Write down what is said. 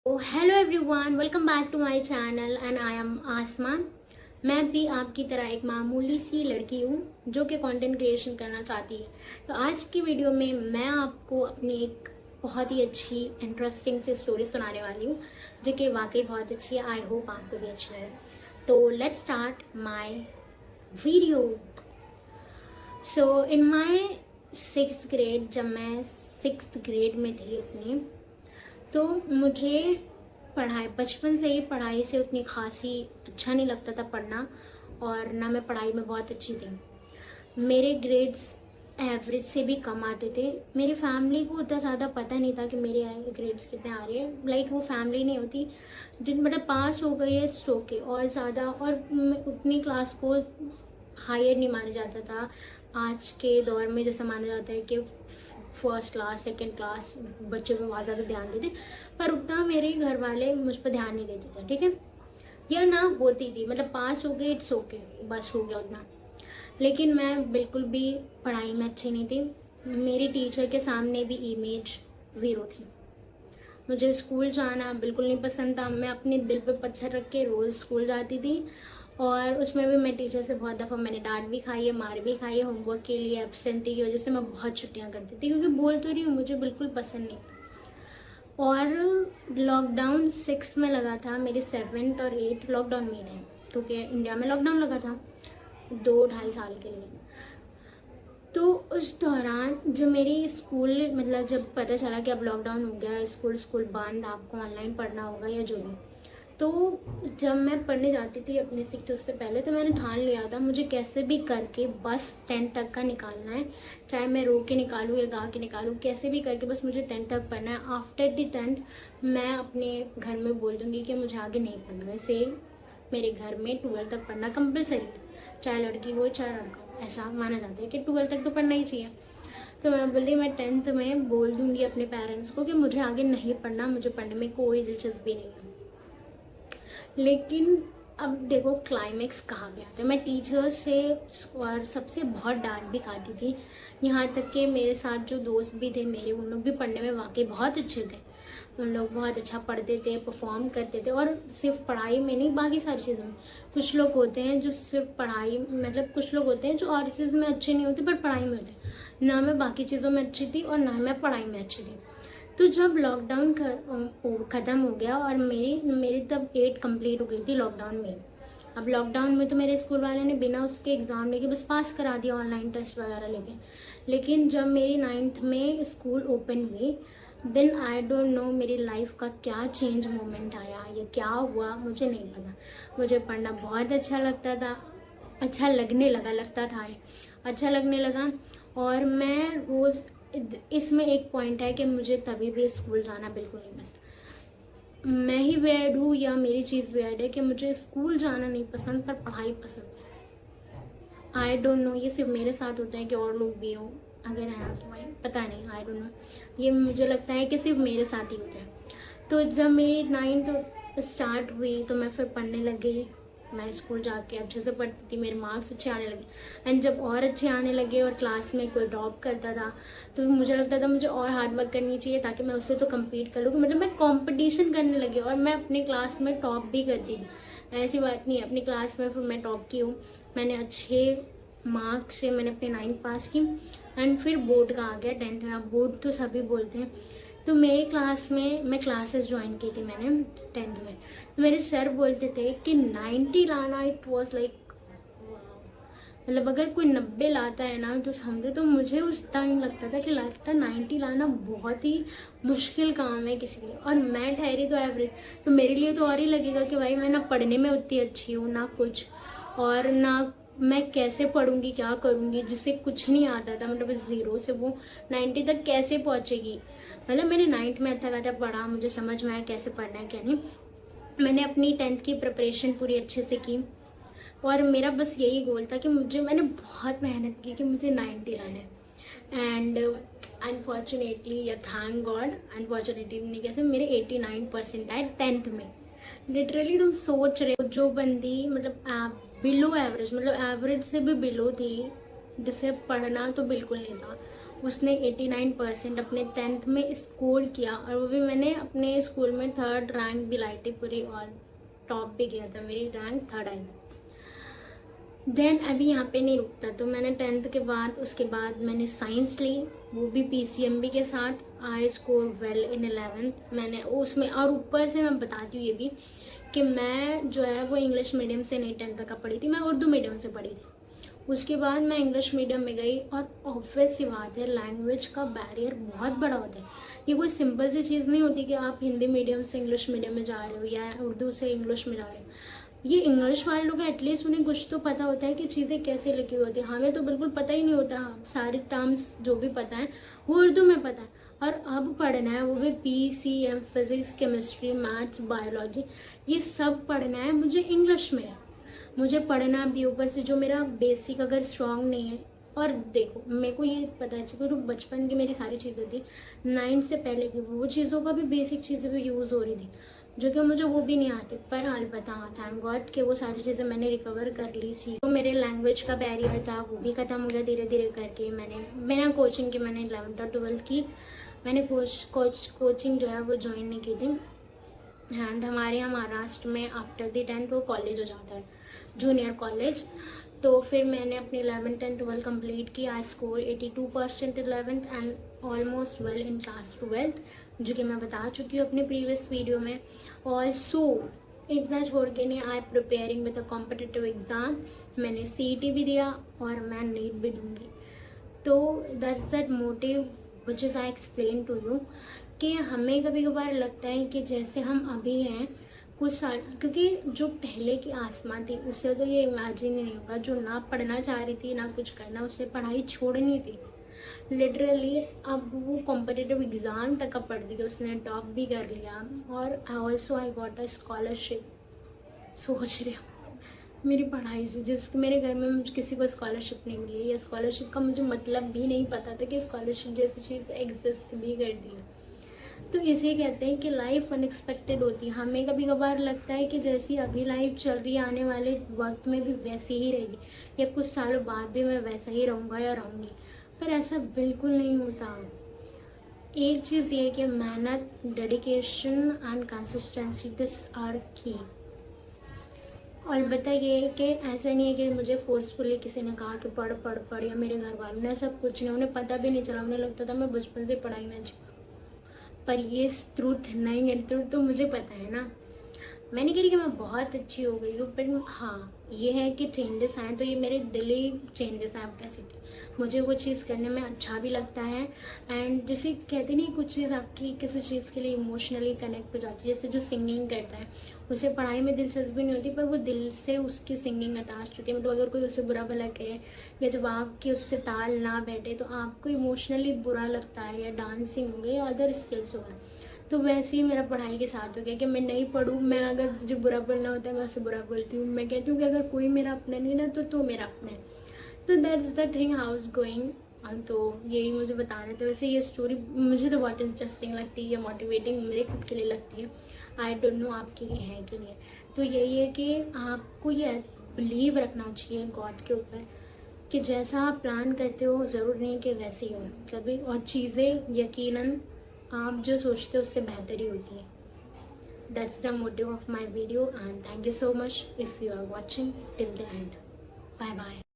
Hello everyone, welcome back to my channel and I am Asma. मैं भी आपकी तरह एक मामूली सी लड़की हूँ जो कि कंटेंट क्रिएशन करना चाहती है। तो आज की वीडियो में मैं आपको अपनी एक बहुत ही अच्छी इंटरेस्टिंग सी स्टोरी सुनाने वाली हूँ जो कि वाकई बहुत अच्छी है। आई होप आपको भी अच्छी लगे। तो let's start my video. So in my 6th grade, जब मैं 6th ग्रेड में थी अपने, तो मुझे पढ़ाई बचपन से ही पढ़ाई से उतनी खासी अच्छा नहीं लगता था पढ़ना, और ना मैं पढ़ाई में बहुत अच्छी थी। मेरे ग्रेड्स एवरेज से भी कम आते थे। मेरी फैमिली को उतना ज़्यादा पता नहीं था कि मेरे ग्रेड्स कितने आ रहे हैं। लाइक वो फैमिली नहीं होती जिन मतलब पास हो गई है इट्स ओके, और ज़्यादा और उतनी क्लास को हायर नहीं माना जाता था। आज के दौर में जैसा माना जाता है कि फर्स्ट क्लास सेकंड क्लास बच्चों पे बहुत ज़्यादा ध्यान देते, पर उतना मेरे घर वाले मुझ पर ध्यान नहीं देते थे। ठीक है, या ना होती थी, मतलब पास हो गए इट्स ओके, बस हो गया उतना। लेकिन मैं बिल्कुल भी पढ़ाई में अच्छी नहीं थी। मेरी टीचर के सामने भी इमेज ज़ीरो थी। मुझे स्कूल जाना बिल्कुल नहीं पसंद था। मैं अपने दिल पे पत्थर रख के रोज़ स्कूल जाती थी, और उसमें भी मैं टीचर से बहुत दफ़ा मैंने डांट भी खाई है, मार भी खाई है। होमवर्क के लिए एब्सेंटी की वजह से मैं बहुत छुट्टियां करती थी, क्योंकि बोल तो रही हूँ मुझे बिल्कुल पसंद नहीं था। और लॉकडाउन 6 में लगा था, मेरे 7th और 8th लॉकडाउन में थे, क्योंकि इंडिया में लॉकडाउन लगा था 2-2.5 साल के लिए। तो उस दौरान जो मेरी स्कूल मतलब जब पता चला कि अब लॉकडाउन हो गया, स्कूल बंद, आपको ऑनलाइन पढ़ना होगा या जो भी, तो जब मैं पढ़ने जाती थी अपने 6th उससे पहले, तो मैंने ठान लिया था मुझे कैसे भी करके बस 10th तक का निकालना है। चाहे मैं रो के निकालूँ या गा के निकालूँ, कैसे भी करके बस मुझे 10th तक पढ़ना है। आफ्टर द 10th मैं अपने घर में बोल दूँगी कि मुझे आगे नहीं पढ़ना। वैसे मेरे घर में 12th तक पढ़ना कंपलसरी, चाहे लड़की हो चाहे लड़का हो। ऐसा माना जाता है कि 12th तक तो पढ़ना ही चाहिए। तो मैं बोली मैं 10th में बोल दूँगी अपने पेरेंट्स को कि मुझे आगे नहीं पढ़ना, मुझे पढ़ने में कोई दिलचस्पी नहीं है। लेकिन अब देखो क्लाइमेक्स कहाँ गया था। मैं टीचर से और सबसे बहुत डांट भी खाती थी। यहाँ तक कि मेरे साथ जो दोस्त भी थे मेरे, उन लोग भी पढ़ने में वाकई बहुत अच्छे थे। उन लोग बहुत अच्छा पढ़ते थे, परफॉर्म करते थे, और सिर्फ पढ़ाई में नहीं बाकी सारी चीज़ों में। कुछ लोग होते हैं जो सिर्फ पढ़ाई मतलब कुछ लोग होते हैं जो और चीज़ में अच्छे नहीं होते पर पढ़ाई में होते। ना मैं बाकी चीज़ों में अच्छी थी और ना मैं पढ़ाई में अच्छी थी। तो जब लॉकडाउन ख़त्म हो गया और मेरी तब 8 कंप्लीट हो गई थी लॉकडाउन में। अब लॉकडाउन में तो मेरे स्कूल वालों ने बिना उसके एग्ज़ाम लेके बस पास करा दिया, ऑनलाइन टेस्ट वगैरह लेके। लेकिन जब मेरी 9th में स्कूल ओपन हुई, देन आई डोंट नो मेरी लाइफ का क्या चेंज मोमेंट आया या क्या हुआ मुझे नहीं पता। मुझे पढ़ना बहुत अच्छा लगता था, अच्छा लगने लगा, लगता था अच्छा लगने लगा। और मैं रोज़ इसमें एक पॉइंट है कि मुझे तभी भी स्कूल जाना बिल्कुल नहीं पसंद। मैं ही वेयर्ड हूँ या मेरी चीज़ वेयर्ड है कि मुझे स्कूल जाना नहीं पसंद पर पढ़ाई पसंद है। आई डोंट नो ये सिर्फ मेरे साथ होता है कि और लोग भी हो, अगर हैं तो भाई पता नहीं, आई डोंट नो। ये मुझे लगता है कि सिर्फ मेरे साथ ही होता है। तो जब मेरी 9th स्टार्ट हुई तो मैं फिर पढ़ने लग गई। मैं स्कूल जाके अच्छे से पढ़ती थी, मेरे मार्क्स अच्छे आने लगे। एंड जब और अच्छे आने लगे और क्लास में कोई ड्रॉप करता था तो मुझे लगता था मुझे और हार्ड वर्क करनी चाहिए ताकि मैं उससे तो कम्पीट कर लूँ। मतलब मैं कंपटीशन करने लगी और मैं अपनी क्लास में टॉप भी करती थी। ऐसी बात नहीं है, अपनी क्लास में फिर मैं टॉप की हूँ। मैंने अच्छे मार्क्स से मैंने अपनी 9th पास की। एंड फिर बोर्ड का आ गया 10th में। अब बोर्ड तो सभी बोलते हैं। तो मेरी क्लास में मैं क्लासेस ज्वाइन की थी मैंने 10th में। तो मेरे सर बोलते थे कि 90 लाना इट वॉज लाइक, मतलब अगर कोई 90 लाता है ना तो समझो। तो मुझे उस टाइम लगता था कि लगता 90 लाना बहुत ही मुश्किल काम है किसी लिए, और मैं ठहरी तो एवरेज। तो मेरे लिए तो और ही लगेगा कि भाई मैं ना पढ़ने में उतनी अच्छी हूँ ना कुछ, और ना मैं कैसे पढ़ूंगी क्या करूंगी जिससे कुछ नहीं आता था। मतलब 0 से वो 90 तक कैसे पहुंचेगी। मतलब मैंने 9th में अच्छा खासा पढ़ा, मुझे समझ में आया कैसे पढ़ना है क्या नहीं। मैंने अपनी 10th की प्रिपरेशन पूरी अच्छे से की, और मेरा बस यही गोल था कि मैंने बहुत मेहनत की कि मुझे 90 लाना है। एंड अनफॉर्चुनेटली या थैंक गॉड, अनफॉर्चुनेटली नहीं कैसे, मेरे 89% आए 10th में। लिटरली तुम सोच रहे हो जो बंदी मतलब बिलो एवरेज, मतलब एवरेज से भी बिलो थी, जिसे पढ़ना तो बिल्कुल नहीं था, उसने 89% अपने 10th में स्कोर किया, और वो भी मैंने अपने स्कूल में 3rd रैंक भी लाई थी पूरी, और टॉप भी किया था, मेरी रैंक 3rd आई। देन अभी यहाँ पे नहीं रुकता, तो मैंने 10th के बाद उसके बाद मैंने साइंस ली, वो भी PCMB के साथ। I score well in 11th मैंने उसमें। और ऊपर से मैं बताती हूँ ये भी कि मैं जो है वो इंग्लिश मीडियम से नहीं 10th तक का पढ़ी थी, मैं उर्दू मीडियम से पढ़ी थी। उसके बाद मैं इंग्लिश मीडियम में गई, और ऑब्वियस सी बात है लैंग्वेज का बैरियर बहुत बड़ा होता है। ये कोई सिंपल सी चीज़ नहीं होती कि आप हिंदी मीडियम से इंग्लिश मीडियम में जा रहे हो या उर्दू से इंग्लिश में जा रहे हो। ये इंग्लिश वाले लोग एटलीस्ट उन्हें कुछ तो पता होता है कि चीज़ें कैसे लिखी होती है, हमें तो बिल्कुल पता ही नहीं होता। सारे टर्म्स जो भी पता है वो उर्दू में पता है, और अब पढ़ना है वो भी PCM, physics, chemistry, maths, biology, ये सब पढ़ना है मुझे इंग्लिश में। मुझे पढ़ना भी ऊपर से जो मेरा बेसिक अगर स्ट्रांग नहीं है। और देखो मेरे को ये पता है चलो बचपन की मेरी सारी चीज़ें थी, 9th से पहले की वो चीज़ों का भी बेसिक चीज़ें भी यूज़ हो रही थी जो कि मुझे वो भी नहीं आती। पर अलबत्ता थैंक गॉड कि वो सारी चीज़ें मैंने रिकवर कर ली थी। तो मेरे लैंग्वेज का बैरियर था वो भी ख़त्म हो गया धीरे धीरे करके। मैंने बिना कोचिंग की मैंने 11th और 12th की, मैंने कोचिंग जो है वो ज्वाइन नहीं की थी। एंड हमारे यहाँ महाराष्ट्र में आफ्टर द 10th वो कॉलेज हो जाता है, जूनियर कॉलेज। तो फिर मैंने अपनी 11th एंड 12th कंप्लीट की। I score 82% 11th and almost well in class 12th, जो कि मैं बता चुकी हूँ अपने प्रीवियस वीडियो में। ऑल्सो इतना छोड़ के नहीं, I preparing with a competitive exam. मैंने CET भी दिया और मैं नीट भी दूंगी। तो that's that motive which is I explain to you कि हमें कभी कभार लगता है कि जैसे हम अभी हैं कुछ साल, क्योंकि जो पहले की आसमां थी उससे तो ये इमेजिन ही नहीं होगा। जो ना पढ़ना चाह रही थी ना कुछ करना, उससे पढ़ाई छोड़नी थी लिटरली। अब वो कॉम्पिटिटिव एग्ज़ाम तक का पढ़ रही है, उसने टॉप भी कर लिया। और also I got a scholarship. सोच रही हूँ मेरी पढ़ाई से, जिस मेरे घर में मुझे किसी को स्कॉलरशिप नहीं मिली है, या स्कॉलरशिप का मुझे मतलब भी नहीं पता था कि स्कॉलरशिप जैसी चीज़ एग्जिस्ट भी करती है। तो इसे कहते हैं कि लाइफ अनएक्सपेक्टेड होती है। हमें कभी कभार लगता है कि जैसी अभी लाइफ चल रही है आने वाले वक्त में भी वैसी ही रहेगी, या कुछ सालों बाद भी मैं वैसा ही रहूँगा या रहूँगी, पर ऐसा बिल्कुल नहीं होता। एक चीज़ ये कि मेहनत, dedication and consistency, this are key. अलबत्ता ये है कि ऐसा नहीं है कि मुझे फोर्सफुली किसी ने कहा कि पढ़ पढ़ पढ़, या मेरे घर वालों ने, ऐसा कुछ नहीं। उन्हें पता भी नहीं चला, उन्हें लगता था मैं बचपन से पढ़ाई में अच्छी। पर ये ट्रूथ नहीं है, ट्रूथ तो मुझे पता है ना। मैं नहीं कह रही कि मैं बहुत अच्छी हो गई हूँ, पर हाँ ये है कि चेंजेस आए, तो ये मेरे दिली चेंजेस हैं। आप कह सकते हैं मुझे वो चीज़ करने में अच्छा भी लगता है। एंड जैसे कहते नहीं, कुछ चीज़ आपकी किसी चीज़ के लिए इमोशनली कनेक्ट हो जाती है। जैसे जो सिंगिंग करता है उसे पढ़ाई में दिलचस्पी नहीं होती, पर वो दिल से उसकी सिंगिंग अटैच होती है। मतलब अगर कोई उसे बुरा भला कहे, या जब आपकी उससे ताल ना बैठे तो आपको इमोशनली बुरा लगता है, या डांसिंग हो गई या अदर स्किल्स हो गए। तो वैसे ही मेरा पढ़ाई के साथ हो गया कि मैं नहीं पढ़ूँ, मैं अगर मुझे बुरा बोलना होता है मैं उससे बुरा बोलती हूँ। मैं कहती हूँ कि अगर कोई मेरा अपना नहीं ना तो मेरा अपना है। तो that's the thing house going. तो यही मुझे बताना था। वैसे ये स्टोरी मुझे तो बहुत इंटरेस्टिंग लगती है, मोटिवेटिंग मेरे खुद के लिए लगती है। आई डोंट नो आपके लिए है कि नहीं। तो यही है कि आपको ये बिलीव रखना चाहिए गॉड के ऊपर कि जैसा आप प्लान करते हो ज़रूर नहीं कि वैसे ही हो कभी, और चीज़ें यकीनन आप जो सोचते हो उससे बेहतर ही होती है। That's the motive of my video, and thank you so much if you are watching till the end. Bye bye.